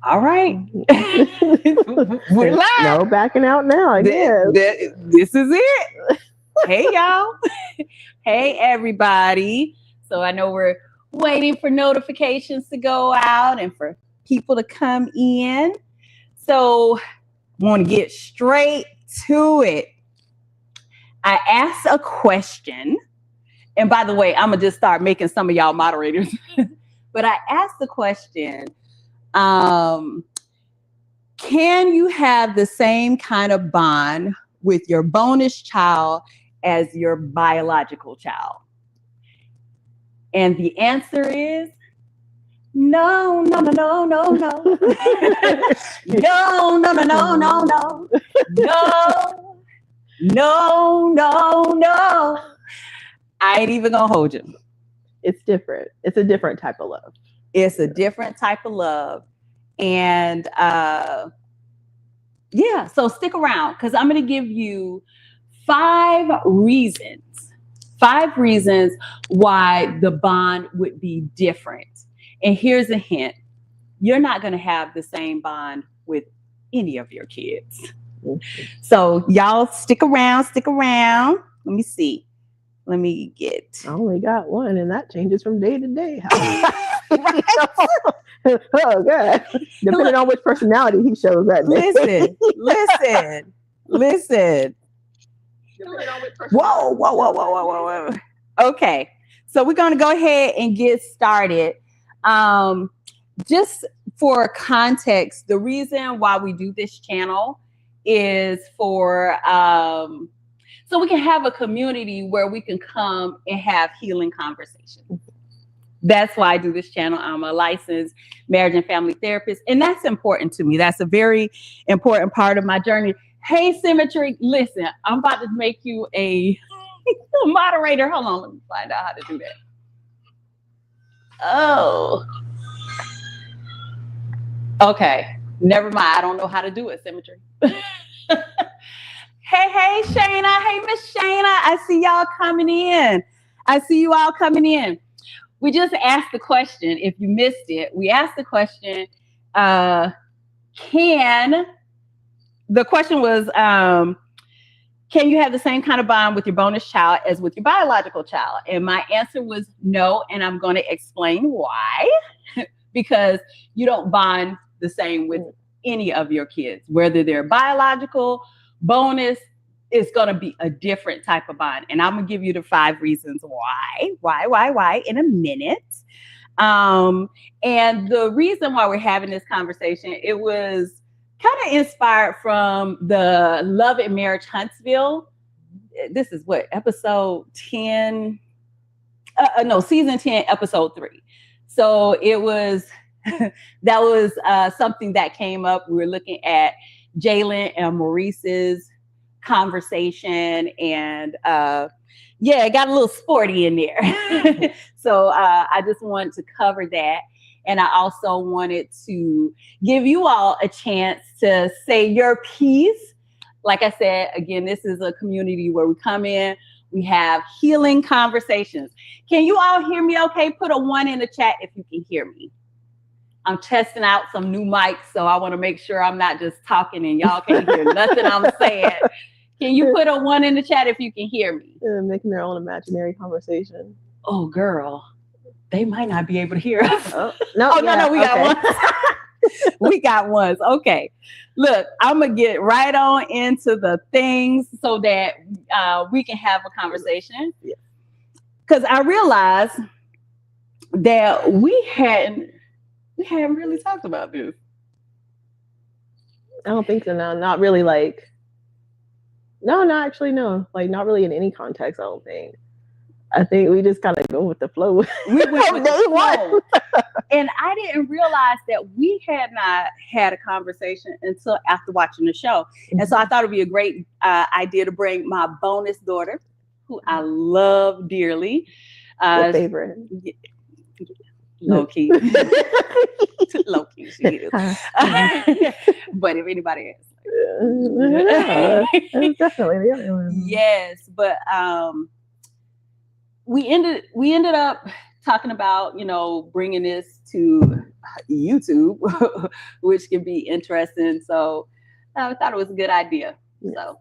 All right. We're live. No backing out now, I guess. This is it. Hey, y'all. Hey, everybody. So I know we're waiting for notifications to go out and for people to come in. So I want to get straight to it. I asked a question. And by the way, I'm going to just start making some of y'all moderators. But I asked the question, can you have the same kind of bond with your bonus child as your biological child? And the answer is no, no, no, no, no, no. No, no, no, no, no, no. No, no, no. I ain't even gonna hold you. It's different. It's a different type of love. It's a different type of love. And yeah, so stick around because I'm going to give you 5 reasons why the bond would be different. And here's a hint. You're not going to have the same bond with any of your kids. So y'all stick around. Let me see. Let me get. I only got one, and that changes from day to day. Right. Oh, God. Depending on which personality he shows that day. Listen. Whoa. Okay. So we're going to go ahead and get started. Just for context, the reason why we do this channel is for so we can have a community where we can come and have healing conversations. That's why I do this channel. I'm a licensed marriage and family therapist, and that's important to me. That's a very important part of my journey. Hey, Symmetry, listen, I'm about to make you a moderator. Hold on, let me find out how to do that. Oh. Okay, never mind. I don't know how to do it, Symmetry. Hey, Shayna. Hey, Miss Shayna. I see y'all coming in. I see you all coming in. We just asked the question. If you missed it, we asked the question, the question was, can you have the same kind of bond with your bonus child as with your biological child? And my answer was no, and I'm going to explain why. Because you don't bond the same with any of your kids, whether they're biological, bonus, it's going to be a different type of bond. And I'm going to give you the 5 reasons why in a minute. And the reason why we're having this conversation, it was kind of inspired from the Love Marriage Huntsville. This is what, episode 10? Season 10, episode 3. So it was, that was something that came up. We were looking at Jalen and Maurice's conversation, and it got a little sporty in there. So I just wanted to cover that. And I also wanted to give you all a chance to say your piece. Like I said, again, this is a community where we come in, we have healing conversations. Can you all hear me okay? Put a 1 in the chat if you can hear me. I'm testing out some new mics, so I want to make sure I'm not just talking and y'all can't hear nothing I'm saying. Can you put a 1 in the chat if you can hear me? They're making their own imaginary conversation. Oh, girl. They might not be able to hear us. No, we got one. We got ones. Okay. Look, I'm going to get right on into the things so that we can have a conversation. Because I realized that we hadn't really talked about this. I don't think so. No, not really. Like not really in any context. I don't think. I think we just kind of go with the flow. We went with the flow. And I didn't realize that we had not had a conversation until after watching the show. And so I thought it'd be a great idea to bring my bonus daughter, who I love dearly. Your favorite. Low key. Low key, she is. But if anybody else. It's definitely the other one. Yes, but we ended up talking about, bringing this to YouTube, which can be interesting. So I thought it was a good idea. Yeah.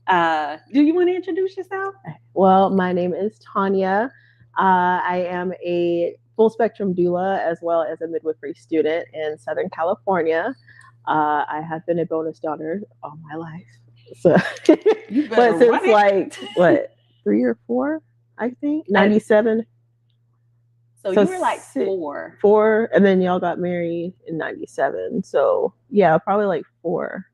So do you want to introduce yourself? Well, my name is Tanya. I am a full spectrum doula as well as a midwifery student in Southern California. I have been a bonus daughter all my life. So, but since like, 3 or 4, I think, 97. So you were like 4. 4, and then y'all got married in 97. So yeah, probably like 4,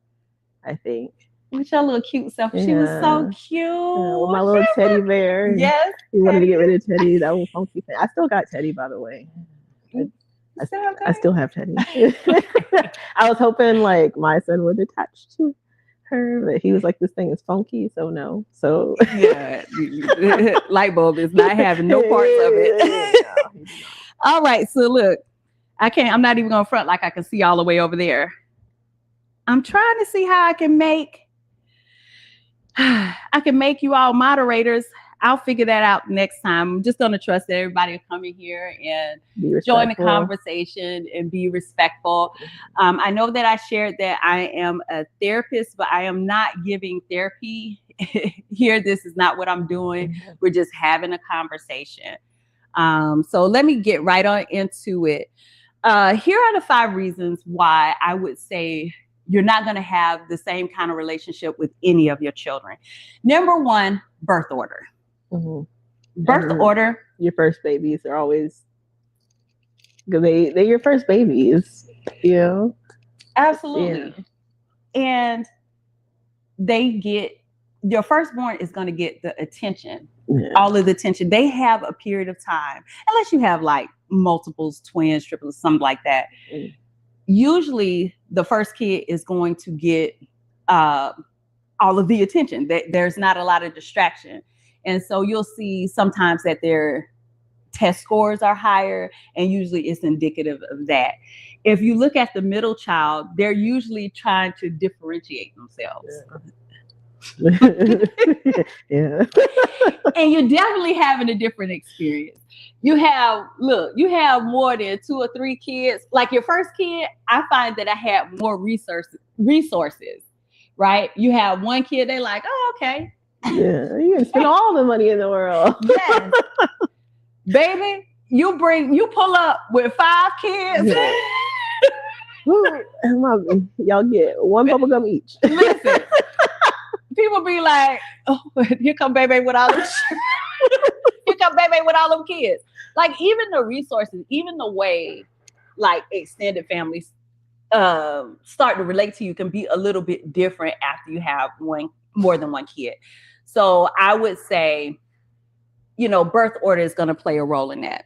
I think. With your little cute self. She was so cute. With my little teddy bear. Yes. You wanted to get rid of Teddy. That was funky thing. I still got Teddy, by the way. I still have Teddy. I was hoping like my son would attach to her, but he was like, this thing is funky, so no. So yeah, light bulb is not having no parts of it. No, all right, so look, I'm not even gonna front like I can see all the way over there. I'm trying to see how I can make you all moderators. I'll figure that out next time. I'm just going to trust that everybody will come in here and join the conversation and be respectful. I know that I shared that I am a therapist, but I am not giving therapy here. This is not what I'm doing. We're just having a conversation. So let me get right on into it. Here are the 5 reasons why I would say you're not going to have the same kind of relationship with any of your children. Number 1, birth order. Mm-hmm. Birth order. Your first babies are always, because they're your first babies. Absolutely. Yeah. And your firstborn is going to get the attention, all of the attention. They have a period of time, unless you have like multiples, twins, triplets, something like that. Usually the first kid is going to get all of the attention. There's not a lot of distraction. And so you'll see sometimes that their test scores are higher, and usually it's indicative of that. If you look at the middle child, they're usually trying to differentiate themselves. Yeah. And you're definitely having a different experience. You have more than 2 or 3 kids. Like your first kid, I find that I had more resources, right? You have 1 kid, they like, oh, okay. Yeah, you can spend all the money in the world. Yes. Baby, you pull up with 5 kids. Yeah. Y'all get 1 bubble gum each. Listen, people be like, oh, here come baby with all them here come baby with all them kids. Like even the resources, even the way like extended families start to relate to you can be a little bit different after you have more than 1 kid. So I would say, birth order is going to play a role in that.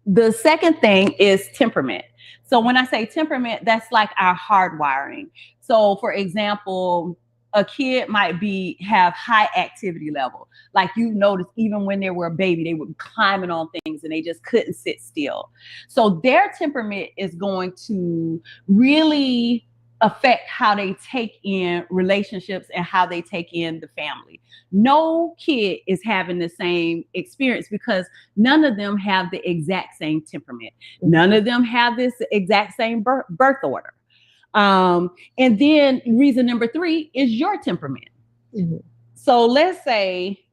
The second thing is temperament. So when I say temperament, that's like our hardwiring. So for example, a kid might have high activity level. Like you notice, even when they were a baby, they were climbing on things and they just couldn't sit still. So their temperament is going to really affect how they take in relationships and how they take in the family. No kid is having the same experience because none of them have the exact same temperament. None of them have this exact same birth order. And then reason number 3 is your temperament. Mm-hmm. So let's say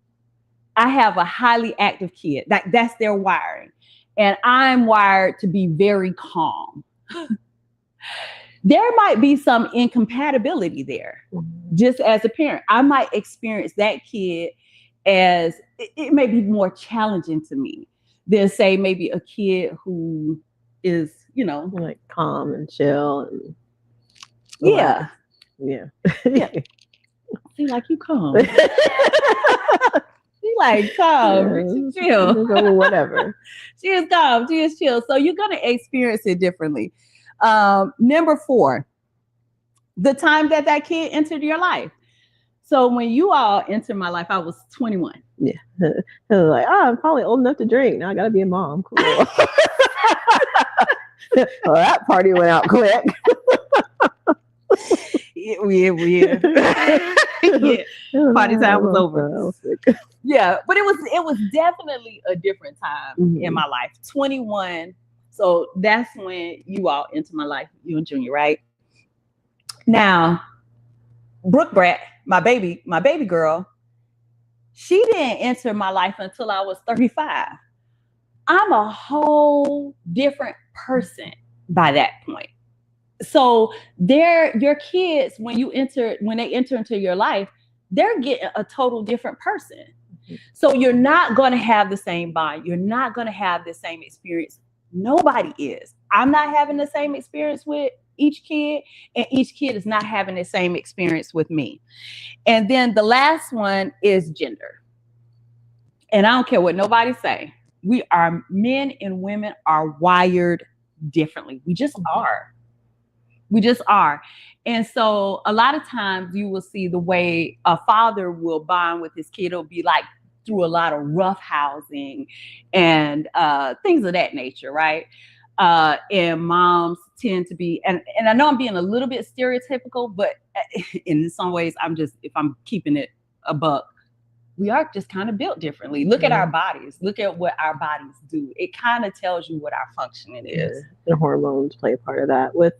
I have a highly active kid. That's their wiring. And I'm wired to be very calm. There might be some incompatibility there. Mm-hmm. Just as a parent, I might experience that kid as it may be more challenging to me than say maybe a kid who is, like calm and chill. And yeah. Yeah. See, like you calm. She like calm. She chill. Whatever. She is calm. She is chill. So you're gonna experience it differently. Number 4, the time that kid entered your life. So when you all entered my life, I was 21. Yeah. I was like, I'm probably old enough to drink. Now I gotta be a mom. Cool. Well, that party went out quick. Yeah. Party time was over. Yeah, but it was definitely a different time in my life. 21. So that's when you all into my life, you and Junior, right? Now, Brooke Brat, my baby girl, she didn't enter my life until I was 35. I'm a whole different person by that point. So your kids, when they enter into your life, they're getting a total different person. So you're not going to have the same bond. You're not going to have the same experience. Nobody is. I'm not having the same experience with each kid, and each kid is not having the same experience with me. And then the last one is gender. And I don't care what nobody say. Men and women are wired differently. We just are. We just are. And so a lot of times you will see the way a father will bond with his kid. It'll be like through a lot of rough housing and things of that nature, right? And moms tend to be, and I know I'm being a little bit stereotypical, but in some ways if I'm keeping it a buck, we are just kind of built differently. Look at our bodies. Look at what our bodies do. It kind of tells you what our functioning is. The hormones play a part of that with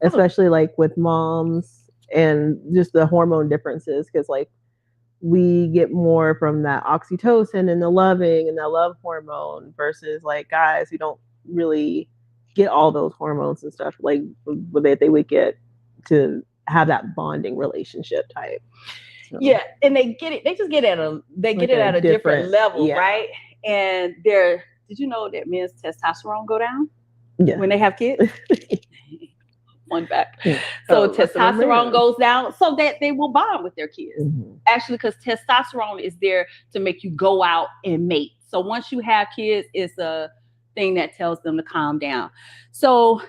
especially like with moms and just the hormone differences, because like we get more from that oxytocin and the loving and that love hormone versus like guys who don't really get all those hormones and stuff like they would get to have that bonding relationship type. So. Yeah, and they just get it at a different level, right? And did you know that men's testosterone go down when they have kids? One fact. So testosterone goes down so that they will bond with their kids. Actually, because testosterone is there to make you go out and mate. So once you have kids, it's a thing that tells them to calm down. So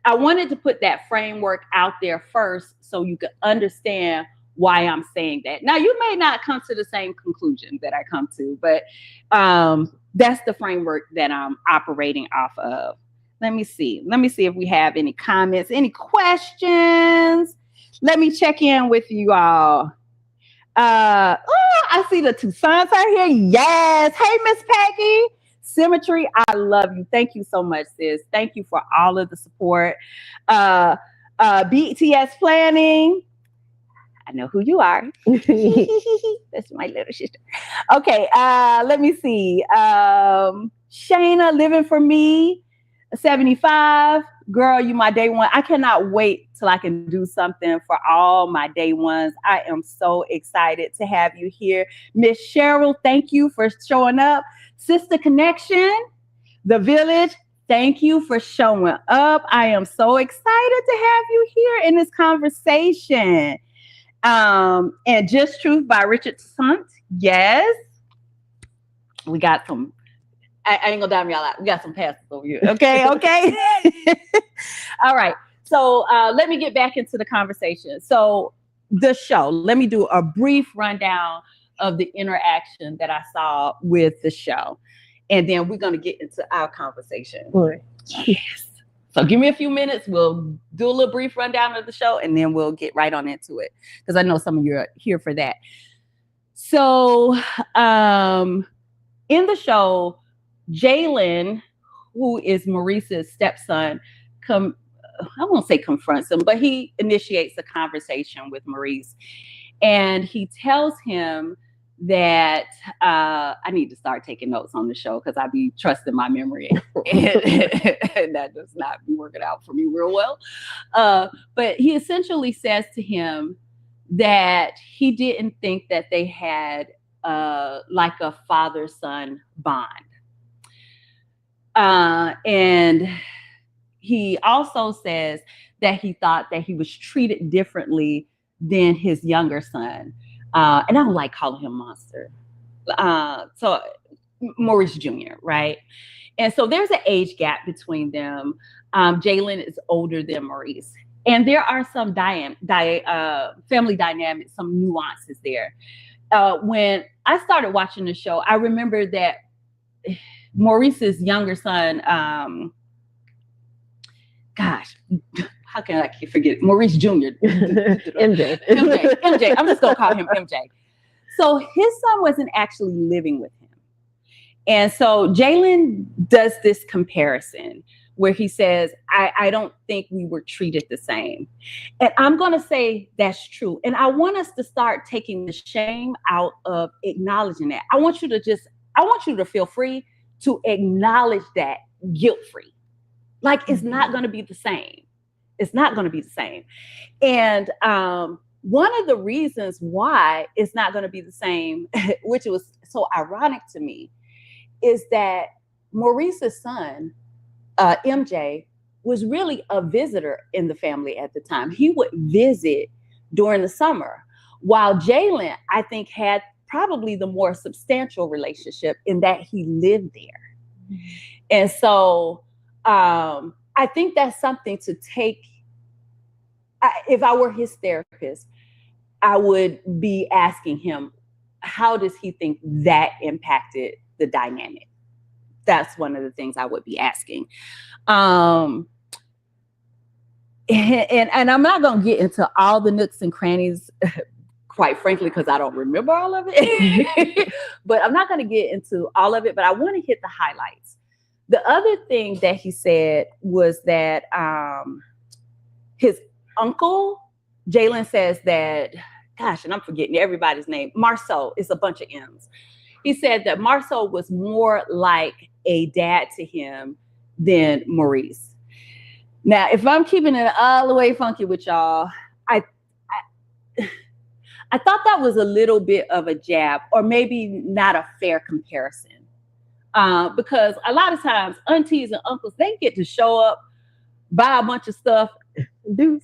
I wanted to put that framework out there first so you could understand why I'm saying that. Now, you may not come to the same conclusion that I come to, but that's the framework that I'm operating off of. Let me see if we have any comments, any questions. Let me check in with you all. I see the two sons are here. Yes. Hey, Miss Peggy. Symmetry, I love you. Thank you so much, sis. Thank you for all of the support. BTS Planning. I know who you are. That's my little sister. Okay, let me see. Shayna, Living for Me, 75. Girl, you my day one. I cannot wait till I can do something for all my day ones. I am so excited to have you here. Miss Cheryl, thank you for showing up. Sister Connection, The Village, thank you for showing up. I am so excited to have you here in this conversation. And Just Truth by Richard Sant. Yes. We got some, I ain't gonna dime y'all out. We got some pastors over here. Okay. All right. So let me get back into the conversation. So the show, let me do a brief rundown of the interaction that I saw with the show. And then we're going to get into our conversation. Right. Yes. So give me a few minutes. We'll do a little brief rundown of the show, and then we'll get right on into it, because I know some of you are here for that. So in the show, Jalen, who is Maurice's stepson, I won't say confronts him, but he initiates a conversation with Maurice. And he tells him that I need to start taking notes on the show, because I be trusting my memory, and that does not be working out for me real well. But he essentially says to him that he didn't think that they had like a father-son bond. And he also says that he thought that he was treated differently than his younger son. And I don't like calling him Monster. So Maurice Jr., right? And so there's an age gap between them. Jalen is older than Maurice. And there are some family dynamics, some nuances there. When I started watching the show, I remember that Maurice's younger son, how can I forget Maurice Jr. MJ. MJ. I'm just gonna call him MJ. So his son wasn't actually living with him. And so Jalen does this comparison where he says, I don't think we were treated the same. And I'm going to say that's true. And I want us to start taking the shame out of acknowledging that. I want you to feel free to acknowledge that guilt-free. Like it's not going to be the same. It's not going to be the same. And one of the reasons why it's not going to be the same, which was so ironic to me, is that Maurice's son, MJ, was really a visitor in the family at the time. He would visit during the summer, while Jalen, I think, had probably the more substantial relationship in that he lived there. And so I think that's something to take. If I were his therapist, I would be asking him, how does he think that impacted the dynamic? That's one of the things I would be asking. And I'm not going to get into all the nooks and crannies, quite frankly, because I don't remember all of it. But I'm not going to get into all of it, but I want to hit the highlights. The other thing that he said was that his uncle, Jalen says that, gosh, and I'm forgetting everybody's name, Marceau, is a bunch of M's. He said that Marceau was more like a dad to him than Maurice. Now, if I'm keeping it all the way funky with y'all, I thought that was a little bit of a jab, or maybe not a fair comparison. Because a lot of times aunties and uncles, they get to show up, buy a bunch of stuff, deuce,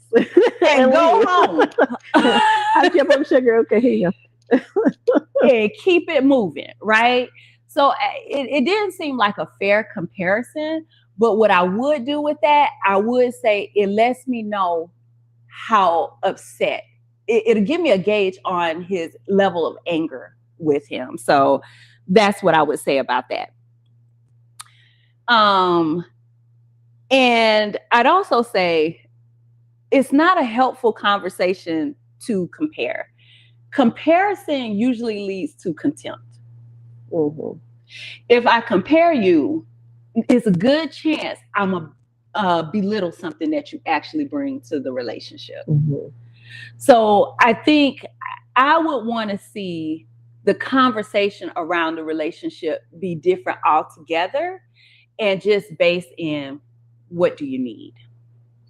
and go home. I kept on sugar. Okay, here you go. And keep it moving, right? So it didn't seem like a fair comparison, but what I would do with that, I would say it lets me know how upset. It'll give me a gauge on his level of anger with him. So that's what I would say about that. And I'd also say it's not a helpful conversation to compare. Comparison usually leads to contempt. Mm-hmm. If I compare you, it's a good chance I'm a belittle something that you actually bring to the relationship. Mm-hmm. So I think I would want to see the conversation around the relationship be different altogether, and just based in what do you need?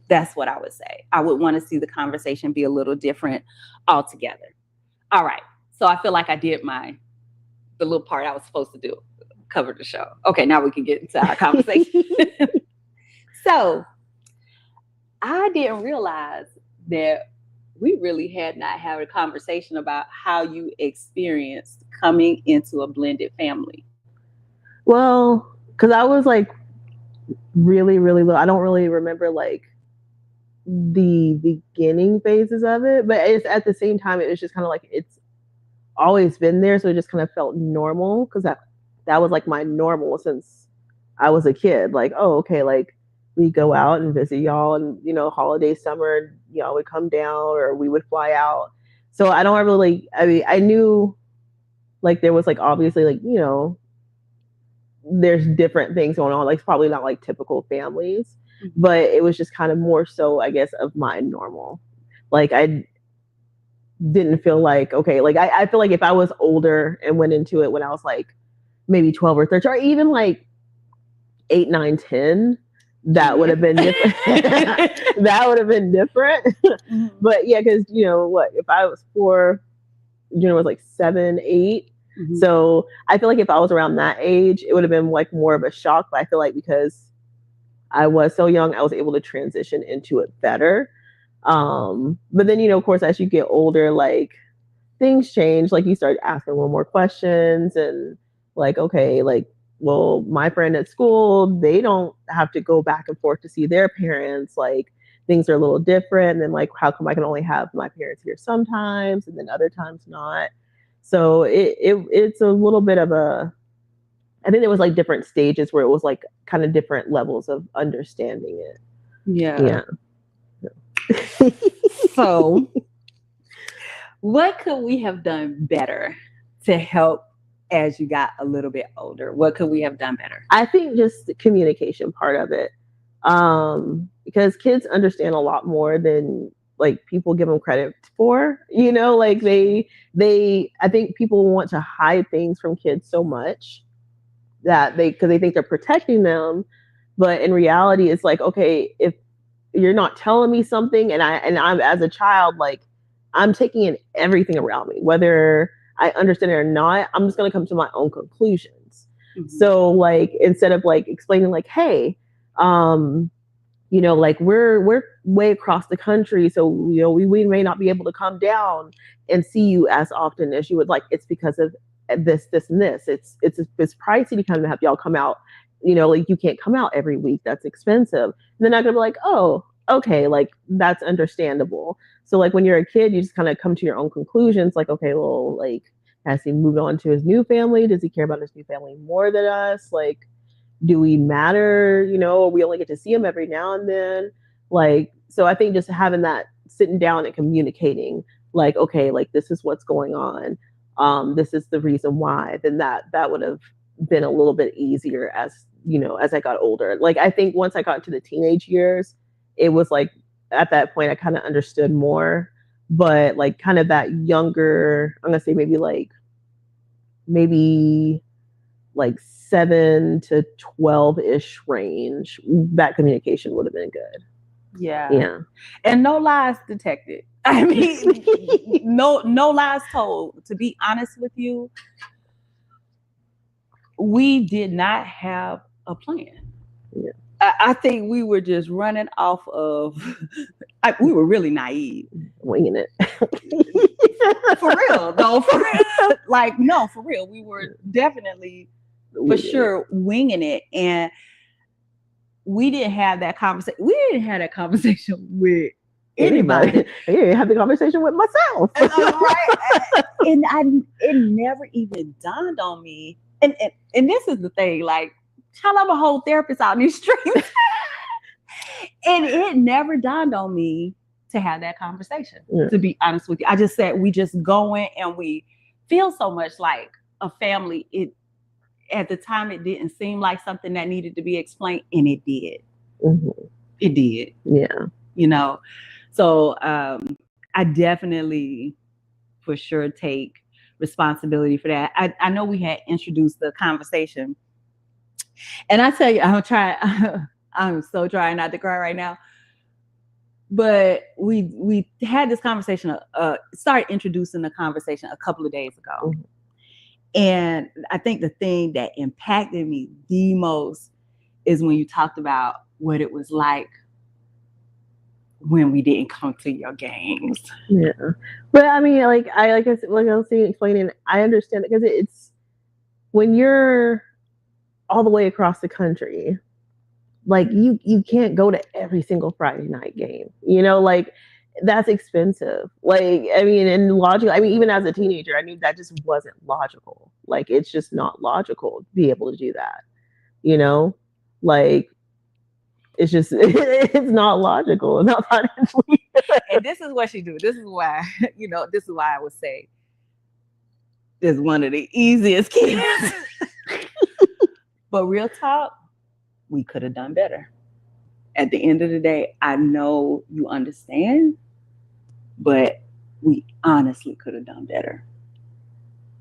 That's what I would say. I would want to see the conversation be a little different altogether. All right. So I feel like I did the little part I was supposed to do, cover the show. Okay, now we can get into our conversation. So I didn't realize that we really had not had a conversation about how you experienced coming into a blended family. Well, because I was like really, really low. I don't really remember like the beginning phases of it, but it's at the same time, it was just kind of like it's always been there. So it just kind of felt normal because that was like my normal since I was a kid. Like, oh, okay, like we go out and visit y'all and, holiday, summer, y'all would come down or we would fly out. So I don't really, I knew like there was like obviously like, there's different things going on. Like it's probably not like typical families, but it was just kind of more so, I guess, of my normal. Like I didn't feel like, okay, like I feel like if I was older and went into it when I was like maybe 12 or 13 or even like 8, 9, 10, that would have been different. That would have been different. But yeah, because if I was 4, Junior was like 7, 8. Mm-hmm. So I feel like if I was around that age, it would have been like more of a shock. But I feel like because I was so young, I was able to transition into it better. But then, of course, as you get older, like things change. Like you start asking a little more questions and like, okay, like, well, my friend at school, they don't have to go back and forth to see their parents. Like things are a little different. And then like, how come I can only have my parents here sometimes and then other times not? So it's a little bit of I think there was like different stages where it was like kind of different levels of understanding it. Yeah. So, what could we have done better to help as you got a little bit older? What could we have done better? I think just the communication part of it. Because kids understand a lot more than like people give them credit for, like I think people want to hide things from kids so much that because they think they're protecting them. But in reality, it's like, okay, if you're not telling me something and I'm as a child, like I'm taking in everything around me, whether I understand it or not, I'm just going to come to my own conclusions. Mm-hmm. So like, instead of like explaining like, hey, like we're way across the country, so we may not be able to come down and see you as often as you would like. It's because of this and this. It's pricey to kind of have y'all come out. Like you can't come out every week. That's expensive. And they're not gonna be like, oh, okay, like that's understandable. So like when you're a kid, you just kind of come to your own conclusions. Like, okay, well, like has he moved on to his new family? Does he care about his new family more than us? Like, do we matter? We only get to see him every now and then. Like, so I think just having that, sitting down and communicating, like, okay, like this is what's going on. This is the reason why. Then that would have been a little bit easier as I got older. Like, I think once I got into the teenage years, it was like at that point I kind of understood more. But like kind of that younger, I'm gonna say maybe like 7 to 12-ish range, that communication would have been good. Yeah. And no lies detected. I mean, no lies told. To be honest with you, we did not have a plan. Yeah. I think we were just running off of, we were really naive. Winging it. For real, though. For real. Like, no, for real. We were definitely, for sure, winging it. And we didn't have that conversation. We didn't have that conversation with anybody. I didn't have the conversation with myself. Right? And it never even dawned on me. And this is the thing, like, child, I'm a whole therapist out in these streets. And it never dawned on me to have that conversation, to be honest with you. I just said, we just going and we feel so much like a family. At the time, it didn't seem like something that needed to be explained, and it did. Mm-hmm. It did. Yeah. So I definitely, for sure, take responsibility for that. I know we had introduced the conversation, and I tell you, I'm so trying not to cry right now. But we had this conversation, started introducing the conversation a couple of days ago. Mm-hmm. And I think the thing that impacted me the most is when you talked about what it was like when we didn't come to your games. Yeah. But I mean, like I was explaining, I understand it because it's when you're all the way across the country, like you can't go to every single Friday night game, like that's expensive. Like, I mean, and logical. I mean, even as a teenager, I knew that just wasn't logical. Like, it's just not logical to be able to do that. Like it's just it's not logical, not financially. And this is what she do. This is why, this is why I would say this is one of the easiest kids. But real talk, we could have done better. At the end of the day, I know you understand, but we honestly could have done better.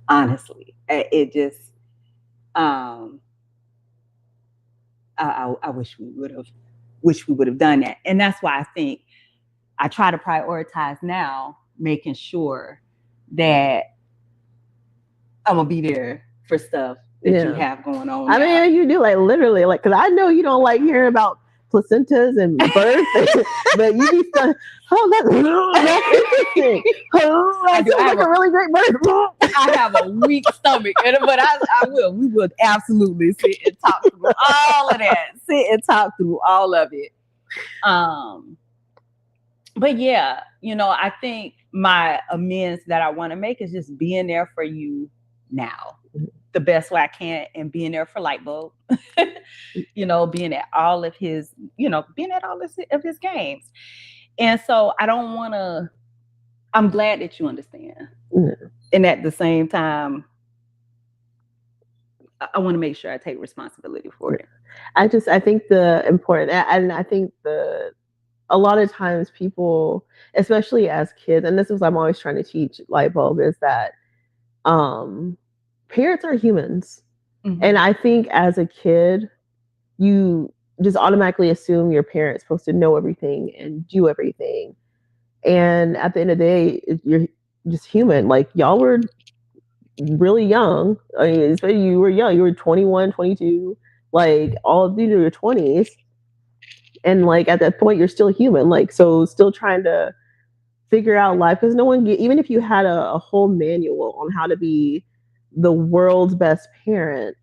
Honestly, it just, I wish we would have done that. And that's why I think I try to prioritize now, making sure that I'm gonna be there for stuff that you have going on. I mean, you do, like, literally, like, because I know you don't like hearing about placentas and births, but you be stuff. Oh, that's interesting. Oh, that sounds like a really great birth. I have a weak stomach, but I will. We will absolutely sit and talk through all of that. Sit and talk through all of it. But yeah, I think my amends that I want to make is just being there for you now, the best way I can, and being there for Lightbulb. Being at all of his, being at all of his games. And so I don't want to, I'm glad that you understand. Mm. And at the same time, I want to make sure I take responsibility for it. I think the important, and I think a lot of times people, especially as kids, and this is what I'm always trying to teach light bulb, is that parents are humans. Mm-hmm. And I think as a kid, you just automatically assume your parent's supposed to know everything and do everything. And at the end of the day, you're just human. Like, y'all were really young. I mean, especially you were young. You were 21, 22, like all these are your 20s. And like at that point, you're still human. Like, so still trying to figure out life, because no one, even if you had a whole manual on how to be the world's best parent,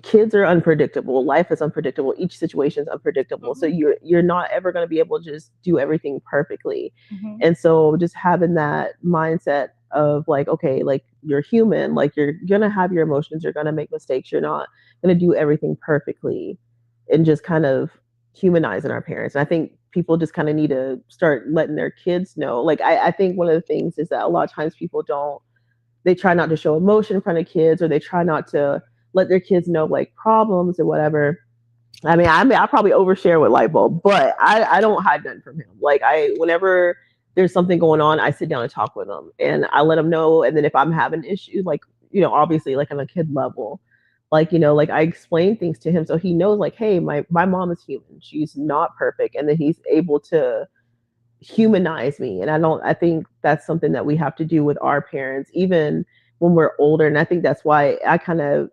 kids are unpredictable. Life is unpredictable. Each situation is unpredictable. Mm-hmm. So you're not ever going to be able to just do everything perfectly. Mm-hmm. And so just having that mindset of like, okay, like you're human, like you're gonna have your emotions, you're gonna make mistakes, you're not gonna do everything perfectly, and just kind of humanizing our parents. And I think people just kind of need to start letting their kids know. Like I think one of the things is that a lot of times people they try not to show emotion in front of kids, or they try not to let their kids know like problems or whatever. I mean, I probably overshare with Lightbulb, but I don't hide nothing from him. Like whenever there's something going on, I sit down and talk with him, and I let him know. And then if I'm having issues, like, obviously like on a kid level, like, like I explain things to him so he knows like, hey, my mom is human. She's not perfect. And then he's able to humanize me. And I think that's something that we have to do with our parents, even when we're older. And I think that's why I kind of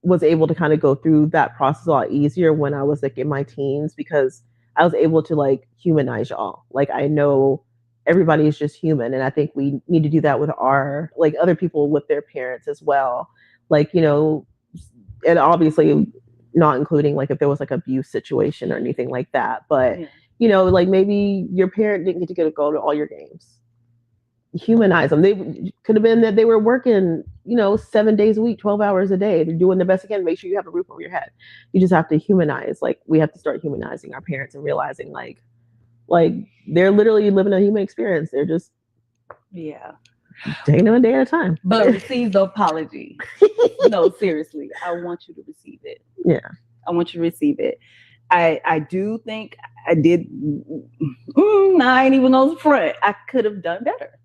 was able to kind of go through that process a lot easier when I was like in my teens, because I was able to like humanize y'all. Like, I know everybody is just human. And I think we need to do that with our, like, other people with their parents as well. Like, and obviously not including like if there was like abuse situation or anything like that. But, like maybe your parent didn't get to go to all your games. Humanize them. They could have been that they were working, 7 days a week, 12 hours a day. They're doing the best they can. Make sure you have a roof over your head. You just have to humanize. Like, we have to start humanizing our parents and realizing like they're literally living a human experience. They're just taking it a day at a time. But receive the apology. No, seriously, I want you to receive it. Yeah, I want you to receive it. I do think I did. I ain't even on the front. I could have done better.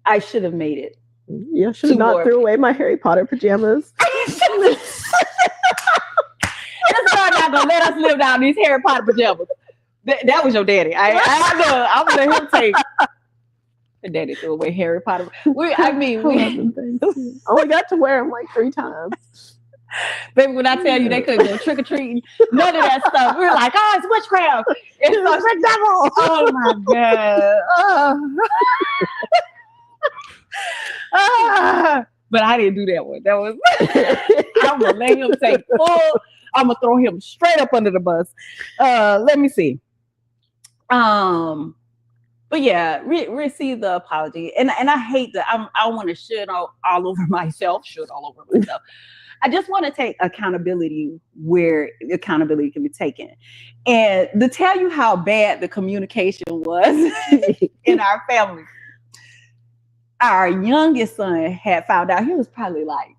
I should have made it. Yeah, should have not threw away my Harry Potter pajamas. That's why I'm not gonna let us live down these Harry Potter pajamas. That was your daddy. I would let him take. Your daddy threw away Harry Potter. We only got to wear them like 3 times. Baby, when I tell you they couldn't go trick or treating, none of that stuff. We were like, oh, it's witchcraft. It's the devil. Oh my God. But I didn't do that one. That was I'm gonna let him take full. I'm gonna throw him straight up under the bus. Let me see. But yeah, receive the apology. And I hate that I want to should all over myself. I just want to take accountability where accountability can be taken. And to tell you how bad the communication was in our family, our youngest son had found out. He was probably like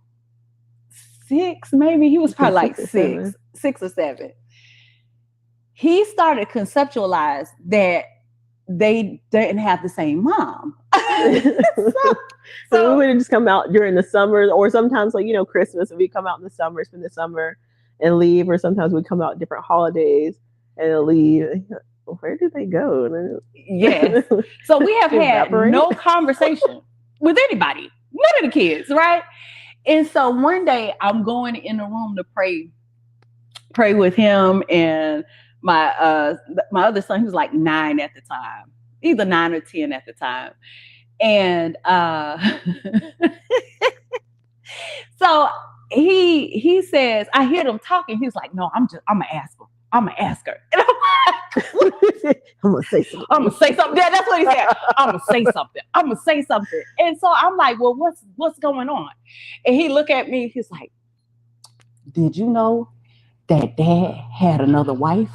6, maybe. He was probably like 6 or 7. He started to conceptualize that they didn't have the same mom. So we would just come out during the summer, or sometimes like, Christmas, and we come out in the summer, spend the summer and leave, or sometimes we come out different holidays and leave. Where did they go? Yes. So we have had no conversation with anybody, none of the kids, right? And so one day I'm going in the room to pray with him and my other son, who was like 9 at the time, either 9 or 10 at the time. And so he says, I hear them talking. He's like, no, I'm gonna ask him. I'm gonna ask her. And I'm like, I'm gonna say something. Yeah, that's what he said. I'm gonna say something. And so I'm like, well, what's going on? And he looked at me. He's like, did you know that dad had another wife.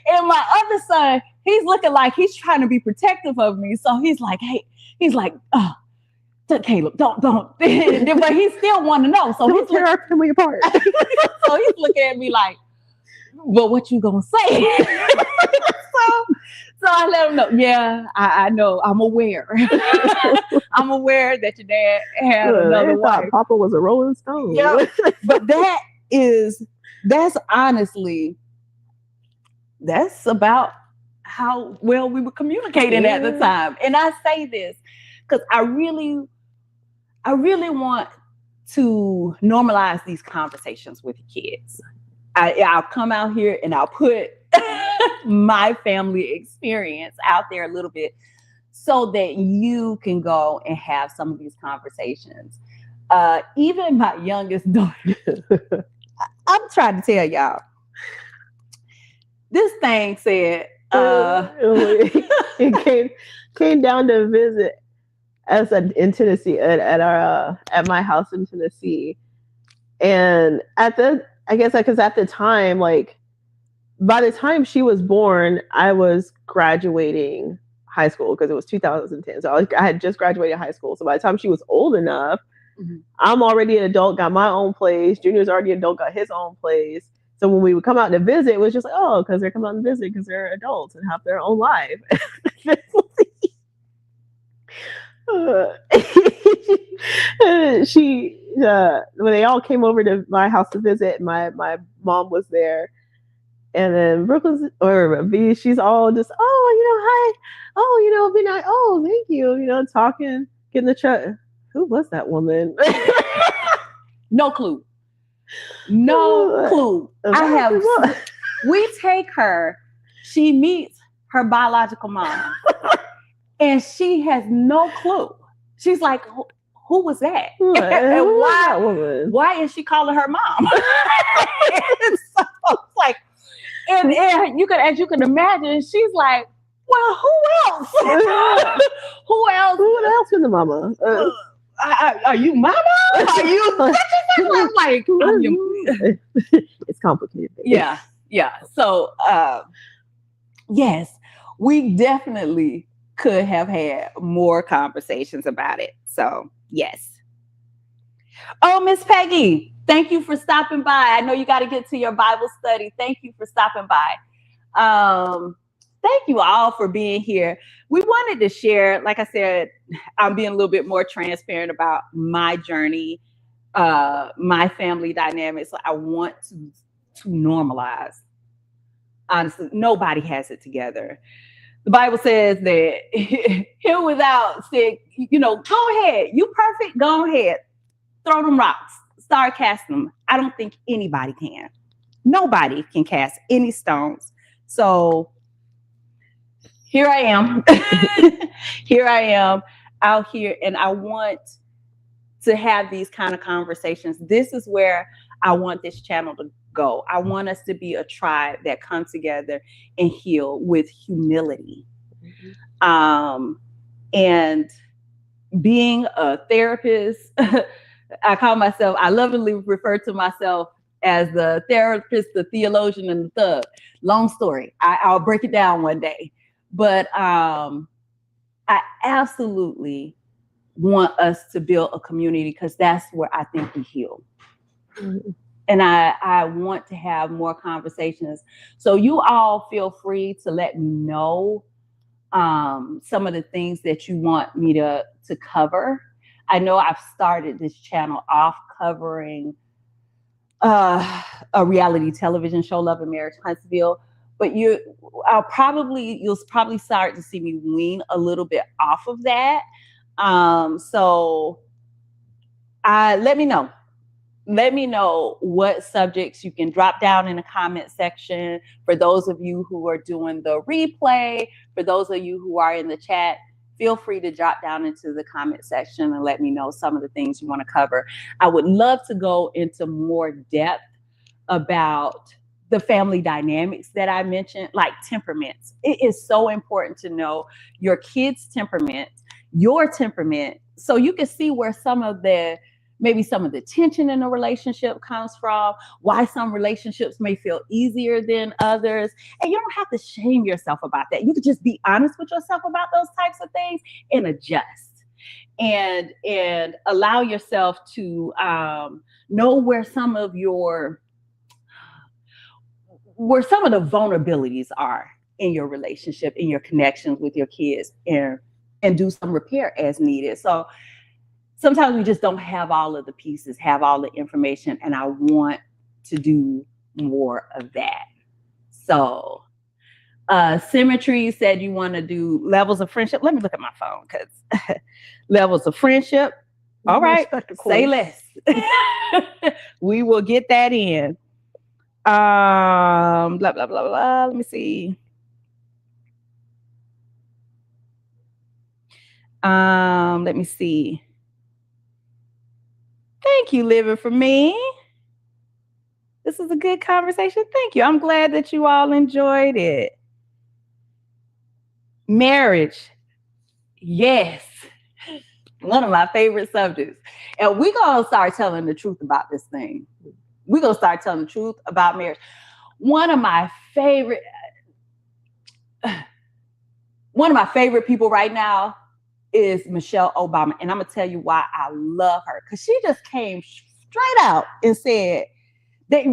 And my other son, he's looking like he's trying to be protective of me. So he's like, hey, he's like, Caleb, don't. But he still want to know. So don't tear our family apart. So he's looking at me like, but what you gonna say? So I let him know. Yeah, I know. I'm aware. I'm aware that your dad had another wife. Papa was a Rolling Stone. Yeah, but that's honestly, that's about how well we were communicating at the time. And I say this because I really want to normalize these conversations with kids. I'll come out here and I'll put my family experience out there a little bit so that you can go and have some of these conversations. Even my youngest daughter, I'm trying to tell y'all, this thing said, it came down to visit us in Tennessee at my house in Tennessee, and because at the time, like by the time she was born, I was graduating high school because it was 2010. So I had just graduated high school. So by the time she was old enough, I'm already an adult, got my own place. Junior's already an adult, got his own place. So when we would come out to visit, it was just like, oh, because they're coming out to visit because they're adults and have their own life. When they all came over to my house to visit, my mom was there, and then V, she's all just, hi, be nice, thank you, talking, getting the truck. Who was that woman? No clue. We take her, she meets her biological mom, and she has no clue. She's like, who was that? And why is she calling her mom? So it's like, and as you can imagine, she's like, well, who else? Who else in the mama? Are you mama? Are you? I'm like, it's complicated. Yeah. So, yes, we definitely could have had more conversations about it. So, yes. Oh, Miss Peggy, thank you for stopping by. I know you got to get to your Bible study. Thank you for stopping by. Thank you all for being here. We wanted to share, like I said, I'm being a little bit more transparent about my journey, my family dynamics. I want to normalize. Honestly, nobody has it together. The Bible says that here without said, go ahead. You perfect. Go ahead. Throw them rocks. Start casting them. I don't think anybody can. Nobody can cast any stones. So here I am. Here I am out here, and I want to have these kind of conversations. This is where I want this channel to go. I want us to be a tribe that comes together and heal with humility. And being a therapist, I lovingly refer to myself as the therapist, the theologian, and the thug. Long story. I'll break it down one day. But I absolutely want us to build a community because that's where I think we heal. And I want to have more conversations. So you all feel free to let me know some of the things that you want me to cover. I know I've started this channel off covering a reality television show, Love Marriage Huntsville. But you'll probably start to see me wean a little bit off of that. So let me know. Let me know what subjects. You can drop down in the comment section. For those of you who are doing the replay, for those of you who are in the chat, feel free to drop down into the comment section and let me know some of the things you want to cover. I would love to go into more depth about the family dynamics that I mentioned, like temperaments. It is so important to know your kid's temperament, your temperament, so you can see where some of the maybe some of the tension in a relationship comes from, why some relationships may feel easier than others. And you don't have to shame yourself about that. You could just be honest with yourself about those types of things and adjust and allow yourself to know where some of the vulnerabilities are in your relationship, in your connections with your kids, and do some repair as needed. So sometimes we just don't have all of the pieces, have all the information, and I want to do more of that. So Symmetry said you want to do levels of friendship. Let me look at my phone because levels of friendship. All right, say less. We will get that in. Blah, blah, blah, blah. Let me see. Let me see. Thank you, Living for Me. This is a good conversation. Thank you. I'm glad that you all enjoyed it. Marriage. Yes. One of my favorite subjects. And we're going to start telling the truth about this thing. We're going to start telling the truth about marriage. One of my favorite people right now is Michelle Obama. And I'm going to tell you why I love her. Because she just came straight out and said, they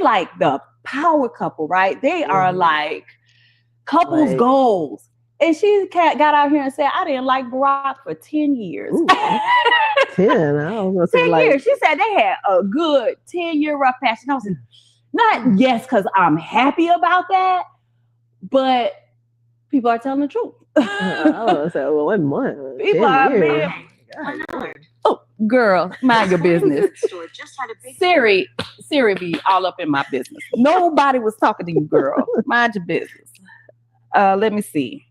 like the power couple, right? They are like couples goals. And she got out here and said, I didn't like Barack for 10 years. 10? I was gonna say 10 years. She said they had a good 10-year rough patch. And I was like, not yes, because I'm happy about that, but people are telling the truth. I was like, well, 1 month. People are, man. Oh, girl, mind your business. Siri be all up in my business. Nobody was talking to you, girl. Mind your business. Let me see.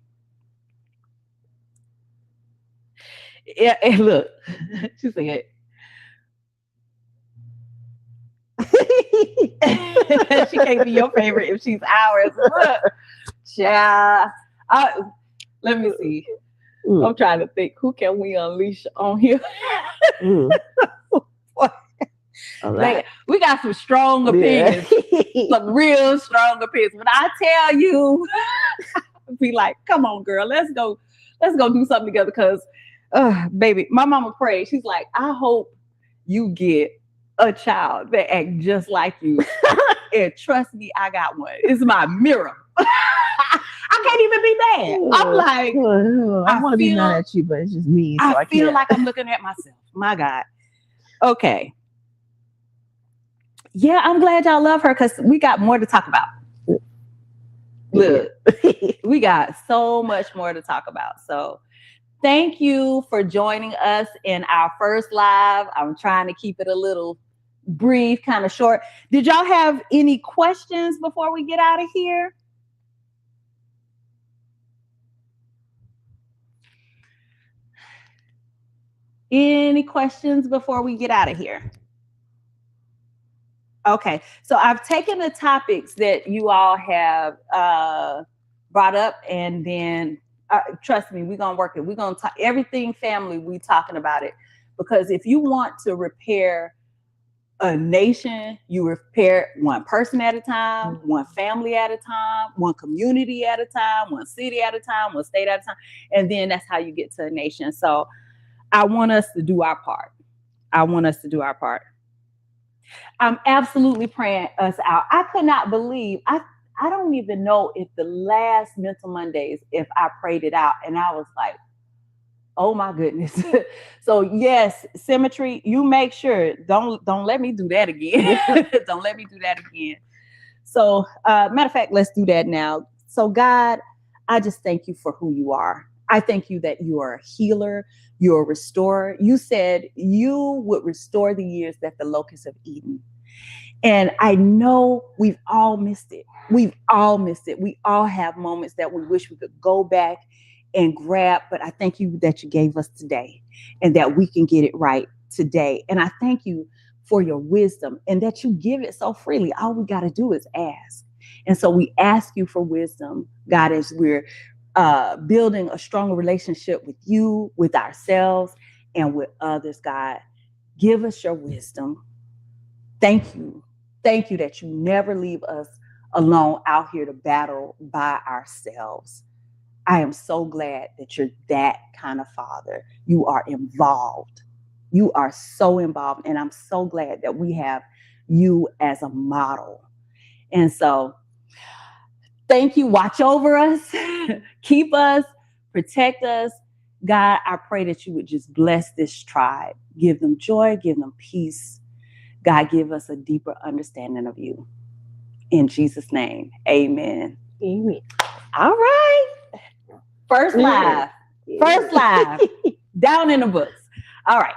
Yeah, and look, she said, she can't be your favorite if she's ours. Look, child. Let me see. I'm trying to think, who can we unleash on here? Like, we got some strong opinions, some real strong opinions. When I tell you, be like, come on, girl, let's go do something together. Because, baby, my mama prayed. She's like, I hope you get a child that act just like you. And trust me, I got one. It's my mirror. I can't even be mad. I'm like, I want to be mad at you, but it's just me. So I feel like I'm looking at myself. My God. Okay. Yeah, I'm glad y'all love her because we got more to talk about. Look, we got so much more to talk about. So thank you for joining us in our first live. I'm trying to keep it a little brief, kind of short. Did y'all have any questions before we get out of here? Any questions before we get out of here? Okay, so I've taken the topics that you all have brought up, and then trust me, we're gonna work it. We're gonna talk everything family. We talking about it because if you want to repair a nation, you repair one person at a time, one family at a time, one community at a time, one city at a time, one state at a time, and then that's how you get to a nation. So I want us to do our part. I'm absolutely praying us out. I could not believe, I don't even know if the last Mental Mondays, if I prayed it out, and I was like, oh my goodness. So yes, Symmetry, you make sure, don't let me do that again. Don't let me do that again. So matter of fact, let's do that now. So God, I just thank you for who you are. I thank you that you are a healer, you're a restorer. You said you would restore the years that the locusts have eaten. And I know we've all missed it. We all have moments that we wish we could go back and grab, but I thank you that you gave us today and that we can get it right today. And I thank you for your wisdom and that you give it so freely. All we got to do is ask. And so we ask you for wisdom, God, as we're building a stronger relationship with you, with ourselves, and with others, God. Give us your wisdom. Thank you. Thank you that you never leave us alone out here to battle by ourselves. I am so glad that you're that kind of father. You are involved. You are so involved. And I'm so glad that we have you as a model. And so thank you. Watch over us, keep us, protect us. God, I pray that you would just bless this tribe, give them joy, give them peace. God, give us a deeper understanding of you. In Jesus' name, amen. Amen. All right. First live. Down in the books. All right.